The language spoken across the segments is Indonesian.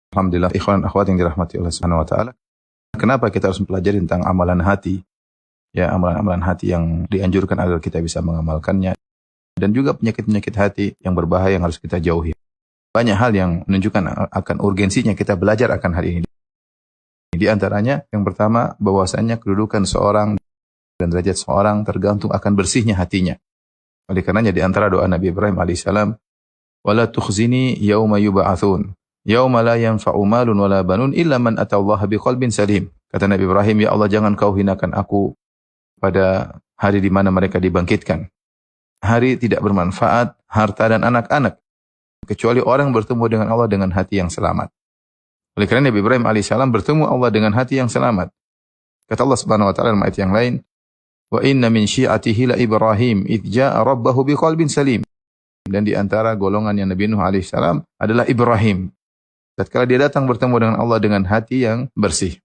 Alhamdulillah, ikhwan akhwat yang dirahmati Allah Subhanahu wa taala. Kenapa kita harus mempelajari tentang amalan hati? Ya, amalan-amalan hati yang dianjurkan agar kita bisa mengamalkannya, dan juga penyakit-penyakit hati yang berbahaya yang harus kita jauhi. Banyak hal yang menunjukkan akan urgensinya kita belajar akan hal ini. Di antaranya, yang pertama, bahwasanya kedudukan seorang dan derajat seorang tergantung akan bersihnya hatinya. Oleh karenanya di antara doa Nabi Ibrahim alaihissalam, "Wala tukhzini yauma yub'atsun, yauma la yanfa'u malun wala banun illa man atallaha biqalbin salim." Kata Nabi Ibrahim, "Ya Allah, jangan kau hinakan aku pada hari di mana mereka dibangkitkan. Hari tidak bermanfaat harta dan anak-anak kecuali orang bertemu dengan Allah dengan hati yang selamat." Oleh karena Nabi Ibrahim alaihissalam bertemu Allah dengan hati yang selamat. Kata Allah Subhanahu wa taala dalam ayat yang lain, "Wa inna min syi'atihi la Ibrahim idh jaa'a rabbahu biqalbin salim." Dan di antara golongan yang Nabi Nuh alaihissalam adalah Ibrahim. Tatkala dia datang bertemu dengan Allah dengan hati yang bersih.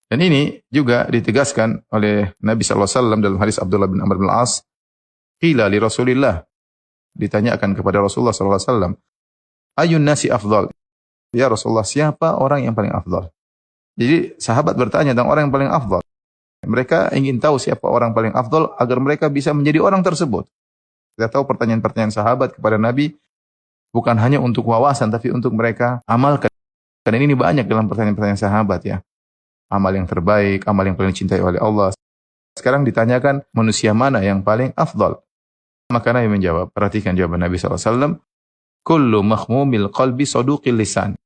Dan ini juga ditegaskan oleh Nabi sallallahu alaihi wasallam dalam hadis Abdullah bin Amr bin Al-As, "Qila li Rasulillah." Ditanyakan kepada Rasulullah sallallahu alaihi wasallam, "Ayyun nasi afdal?" Ya Rasulullah, siapa orang yang paling afdal? Jadi sahabat bertanya tentang orang yang paling afdal. Mereka ingin tahu siapa orang paling afdal agar mereka bisa menjadi orang tersebut. Kita tahu pertanyaan-pertanyaan sahabat kepada Nabi bukan hanya untuk wawasan, tapi untuk mereka amalkan. Karena ini banyak dalam pertanyaan-pertanyaan sahabat ya. Amal yang terbaik, amal yang paling dicintai oleh Allah. Sekarang ditanyakan manusia mana yang paling afdal. Maka Nabi menjawab, perhatikan jawaban Nabi SAW. Kullu makhmumil qalbi saduqil lisan.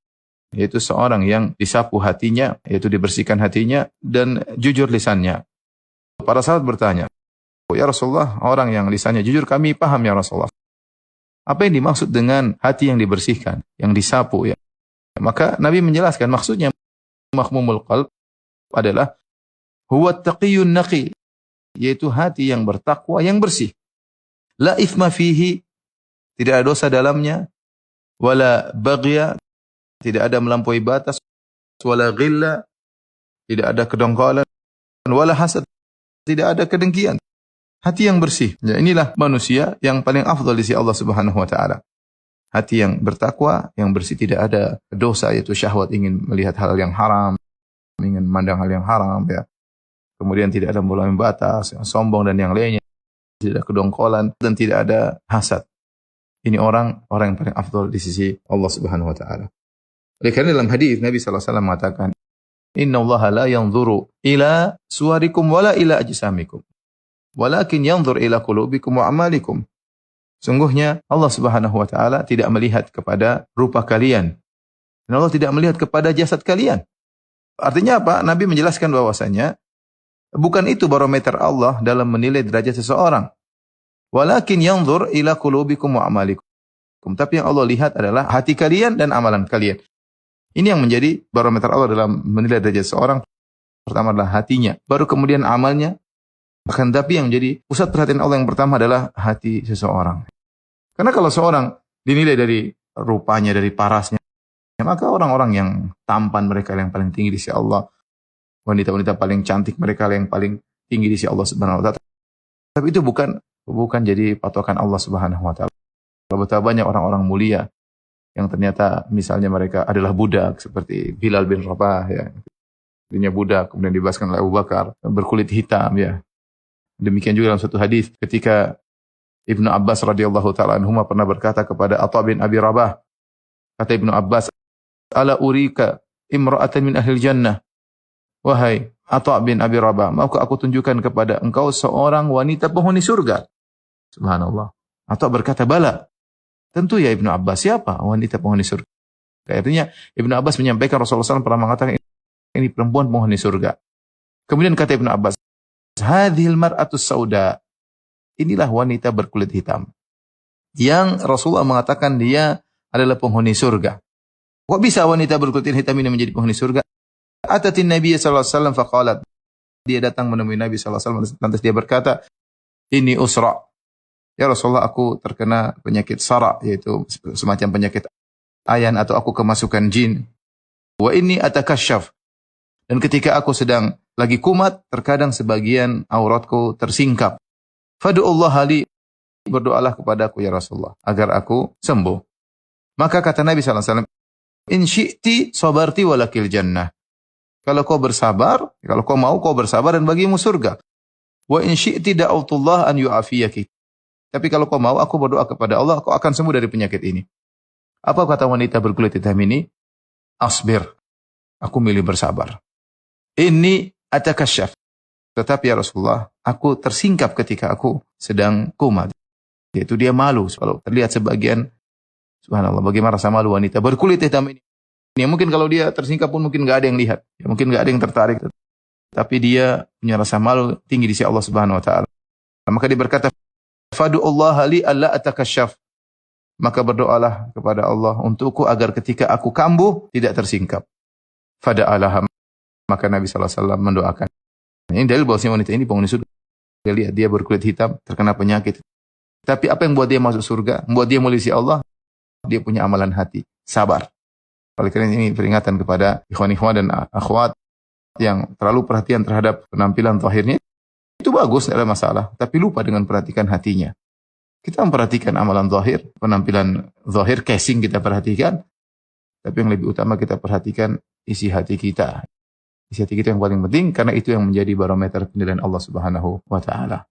Yaitu seorang yang disapu hatinya, yaitu dibersihkan hatinya, dan jujur lisannya. Para sahabat bertanya, "Ya Rasulullah, orang yang lisannya jujur kami paham ya Rasulullah. Apa yang dimaksud dengan hati yang dibersihkan, yang disapu ya?" Maka Nabi menjelaskan maksudnya makhmumul qalb adalah huwa taqiyyun naqi, yaitu hati yang bertakwa, yang bersih. La ithma fihi, tidak ada dosa dalamnya, wala baghya, tidak ada melampaui batas, wala ghilla, tidak ada kedongkolan, wala hasad, tidak ada kedengkian. Hati yang bersih. Ya, inilah manusia yang paling afdal di sisi Allah Subhanahu wa taala. Hati yang bertakwa, yang bersih, tidak ada dosa, yaitu syahwat ingin melihat hal yang haram, ingin memandang hal yang haram ya. Kemudian tidak ada melampaui batas, yang sombong dan yang lainnya, tidak ada kedongkolan dan tidak ada hasad. Ini orang yang paling afdal di sisi Allah Subhanahu wa taala. Oleh karena dalam hadis Nabi sallallahu alaihi wasallam mengatakan, "Innallaha la yanzuru ila suwarikum wala ila ajsamikum, walakin yanzur ila qulubikum wa a'malikum." Sungguhnya Allah Subhanahu wa taala tidak melihat kepada rupa kalian. Dan Allah tidak melihat kepada jasad kalian. Artinya apa? Nabi menjelaskan bahwasanya bukan itu barometer Allah dalam menilai derajat seseorang. Walakin yanzur ila qulubikum wa a'malikum. Tapi yang Allah lihat adalah hati kalian dan amalan kalian. Ini yang menjadi barometer Allah dalam menilai derajat seseorang. Pertama adalah hatinya, baru kemudian amalnya. Bahkan tapi yang menjadi pusat perhatian Allah yang pertama adalah hati seseorang. Karena kalau seorang dinilai dari rupanya, dari parasnya, maka orang-orang yang tampan mereka yang paling tinggi di sisi Allah. Wanita-wanita paling cantik mereka yang paling tinggi di sisi Allah Subhanahu wa taala. Tapi itu bukan jadi patokan Allah Subhanahu wa taala. Betapa banyak orang-orang mulia yang ternyata misalnya mereka adalah budak seperti Bilal bin Rabah ya. Dirinya budak kemudian dibebaskan oleh Abu Bakar, berkulit hitam ya. Demikian juga dalam satu hadis ketika Ibnu Abbas radhiyallahu taala anhuma pernah berkata kepada Atha bin Abi Rabah. Kata Ibnu Abbas, "Ala urika imra'atan min ahlil jannah." Wahai Atha bin Abi Rabah, maukah aku tunjukkan kepada engkau seorang wanita penghuni surga? Subhanallah. Atha berkata, "Bala." Tentu ya Ibnu Abbas, siapa wanita penghuni surga? Artinya Ibnu Abbas menyampaikan Rasulullah SAW pernah mengatakan ini perempuan penghuni surga. Kemudian kata Ibnu Abbas, "Hadhil mar'atus sauda." Inilah wanita berkulit hitam. Yang Rasulullah mengatakan dia adalah penghuni surga. Kok bisa wanita berkulit hitam ini menjadi penghuni surga? Atatin Nabi sallallahu alaihi wasallam faqalat. Dia datang menemui Nabi sallallahu alaihi wasallam lantas dia berkata, "Ini usra." Ya Rasulullah, aku terkena penyakit sara, yaitu semacam penyakit ayan atau aku kemasukan jin. Wa inni atakasyaf. Dan ketika aku sedang lagi kumat, terkadang sebagian auratku tersingkap. Fadu'ullah li, berdoalah kepadaku ya Rasulullah agar aku sembuh. Maka kata Nabi sallallahu alaihi wasallam, In syi'ti sabarti walakil jannah. Kalau kau bersabar, kalau kau mau kau bersabar dan bagimu surga. Wa in syi'ti da'autullah an yu'afiyaki. Tapi kalau kau mau, aku berdoa kepada Allah, kau akan sembuh dari penyakit ini. Apa kata wanita berkulit hitam ini? Asbir. Aku milih bersabar. Ini atakasyaf. Tetapi ya Rasulullah, aku tersingkap ketika aku sedang koma. Yaitu dia malu. Kalau terlihat sebagian, subhanallah, bagaimana rasa malu wanita berkulit hitam ini. Ya, mungkin kalau dia tersingkap pun mungkin nggak ada yang lihat. Ya, mungkin nggak ada yang tertarik. Tapi dia punya rasa malu tinggi di sisi Allah Subhanahu Wa Taala. Maka dia berkata, Fadu Allah li alla atakasyaf. Maka berdoalah kepada Allah untukku agar ketika aku kambuh tidak tersingkap. Fada Allah. Maka Nabi SAW mendoakan. Ini dalil bahwasanya wanita ini penghuni surga. Dia lihat dia berkulit hitam, terkena penyakit. Tapi apa yang membuat dia masuk surga? Membuat dia mulia Allah? Dia punya amalan hati, sabar. Oleh karena ini peringatan kepada ikhwan-ikhwan dan akhwat yang terlalu perhatian terhadap penampilan zahirnya. Itu bagus, tidak ada masalah. Tapi lupa dengan perhatikan hatinya. Kita memperhatikan amalan zahir, penampilan zahir, casing kita perhatikan. Tapi yang lebih utama kita perhatikan isi hati kita. Isi hati kita yang paling penting, karena itu yang menjadi barometer penilaian Allah Subhanahu wa Ta'ala.